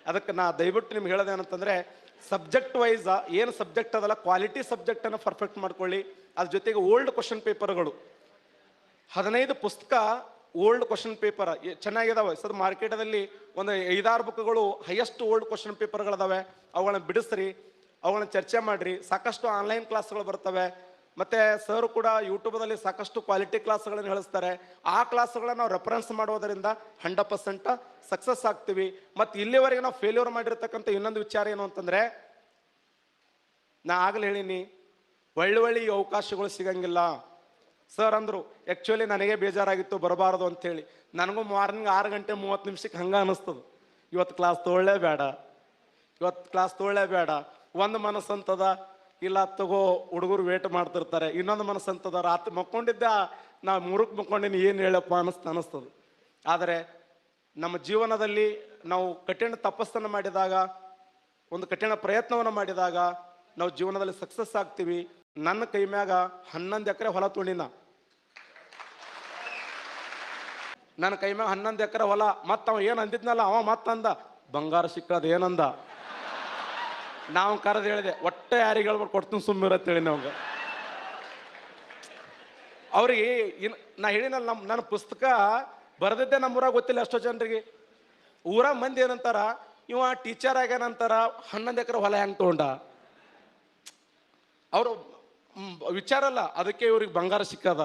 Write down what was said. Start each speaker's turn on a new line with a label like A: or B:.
A: ಅದಕ್ಕೆ ನಾ ದಯವಿಟ್ಟು ನಿಮ್ಗೆ ಹೇಳೋದೇನಂತಂದರೆ ಸಬ್ಜೆಕ್ಟ್ ವೈಸ್ ಏನು ಸಬ್ಜೆಕ್ಟ್ ಅದಲ್ಲ ಕ್ವಾಲಿಟಿ ಸಬ್ಜೆಕ್ಟನ್ನು ಪರ್ಫೆಕ್ಟ್ ಮಾಡ್ಕೊಳ್ಳಿ. ಅದ್ರ ಜೊತೆಗೆ ಓಲ್ಡ್ ಕ್ವಶನ್ ಪೇಪರ್ಗಳು 15 ಪುಸ್ತಕ ಓಲ್ಡ್ ಕ್ವಶನ್ ಪೇಪರ್ ಚೆನ್ನಾಗಿದಾವೆ. ಸರ್ ಮಾರ್ಕೆಟದಲ್ಲಿ ಒಂದು 5-6 ಬುಕ್ಗಳು ಹೈಯೆಸ್ಟ್ ಓಲ್ಡ್ ಕ್ವಶನ್ ಪೇಪರ್ಗಳಿದಾವೆ. ಅವುಗಳನ್ನ ಬಿಡಿಸ್ರಿ, ಅವುಗಳನ್ನ ಚರ್ಚೆ ಮಾಡಿರಿ. ಸಾಕಷ್ಟು ಆನ್ಲೈನ್ ಕ್ಲಾಸ್ಗಳು ಬರ್ತವೆ. ಮತ್ತು ಸರ್ ಕೂಡ ಯೂಟ್ಯೂಬ್ದಲ್ಲಿ ಸಾಕಷ್ಟು ಕ್ವಾಲಿಟಿ ಕ್ಲಾಸ್ಗಳನ್ನು ಹೇಳಿಸ್ತಾರೆ. ಆ ಕ್ಲಾಸ್ಗಳನ್ನ ನಾವು ರೆಫರೆನ್ಸ್ ಮಾಡೋದರಿಂದ 100% ಸಕ್ಸಸ್ ಆಗ್ತೀವಿ. ಮತ್ತು ಇಲ್ಲಿವರೆಗೆ ನಾವು ಫೇಲ್ಯೂರ್ ಮಾಡಿರ್ತಕ್ಕಂಥ ಇನ್ನೊಂದು ವಿಚಾರ ಏನು ಅಂತಂದರೆ, ನಾ ಆಗಲೇ ಹೇಳೀನಿ, ಒಳ್ಳೆ ಅವಕಾಶಗಳು ಸಿಗಂಗಿಲ್ಲ ಸರ್ ಅಂದರು. ಆ್ಯಕ್ಚುಲಿ ನನಗೆ ಬೇಜಾರಾಗಿತ್ತು ಬರಬಾರ್ದು ಅಂಥೇಳಿ. ನನಗೂ ಮಾರ್ನಿಂಗ್ 6 ಗಂಟೆ 30 ನಿಮಿಷಕ್ಕೆ ಹಂಗೆ ಅನ್ನಿಸ್ತದೆ, ಇವತ್ತು ಕ್ಲಾಸ್ ತೊಗೊಳ್ಳೇಬೇಡ. ಒಂದು ಮನಸ್ಸಂತದ ಇಲ್ಲ ತಗೋ ಹುಡುಗರು ವೇಟ್ ಮಾಡ್ತಿರ್ತಾರೆ, ಇನ್ನೊಂದು ಮನಸ್ಸಂತದ ರಾತ್ರಿ ಮಕ್ಕೊಂಡಿದ್ದ ನಾ 3ಕ್ಕೆ ಮಕ್ಕೊಂಡಿನಿ ಏನು ಹೇಳಪ್ಪ ಅನ್ನಿಸ್ತದೆ. ಆದರೆ ನಮ್ಮ ಜೀವನದಲ್ಲಿ ನಾವು ಕಠಿಣ ತಪಸ್ಸನ್ನು ಮಾಡಿದಾಗ, ಒಂದು ಕಠಿಣ ಪ್ರಯತ್ನವನ್ನು ಮಾಡಿದಾಗ ನಾವು ಜೀವನದಲ್ಲಿ ಸಕ್ಸಸ್ ಆಗ್ತೀವಿ. ನನ್ನ ಕೈ ಮ್ಯಾಗ 11 ಎಕರೆ ಹೊಲ ತೊಗೊಂಡಿನ, ನನ್ನ ಕೈ ಮ್ಯಾಗ 11 ಎಕರೆ ಹೊಲ. ಮತ್ತು ಅವ ಏನು ಅಂದಿದ್ನಲ್ಲ, ಅವ ಮತ್ತಂದ ಬಂಗಾರ ಸಿಕ್ಕದ ಏನಂದ. ನಾವು ಕರೆದು ಹೇಳಿದೆ, ಒಟ್ಟೆ ಯಾರಿಗೆ ಹೇಳ್ಬಿಟ್ಟು ಕೊಡ್ತೀನಿ ಸುಮ್ಮಿರತ್ತೇಳಿ ನಮ್ಗೆ. ಅವ್ರಿಗೆ ನಾ ಹೇಳಿನಲ್ಲ, ನನ್ನ ಪುಸ್ತಕ ಬರೆದಿದ್ದೆ ನಮ್ಮೂರಾಗ ಗೊತ್ತಿಲ್ಲ ಎಷ್ಟೋ ಜನರಿಗೆ. ಊರಾಗ ಮಂದಿ ಏನಂತಾರ, ಇವ ಟೀಚರ್ ಆಗ್ಯಾನಂತಾರ 11 ಎಕರೆ ಹೊಲ ಹೆಂಗೆ ತೊಗೊಂಡ. ಅವರು ವಿಚಾರ ಅಲ್ಲ, ಅದಕ್ಕೆ ಇವ್ರಿಗೆ ಬಂಗಾರ ಸಿಕ್ಕದ.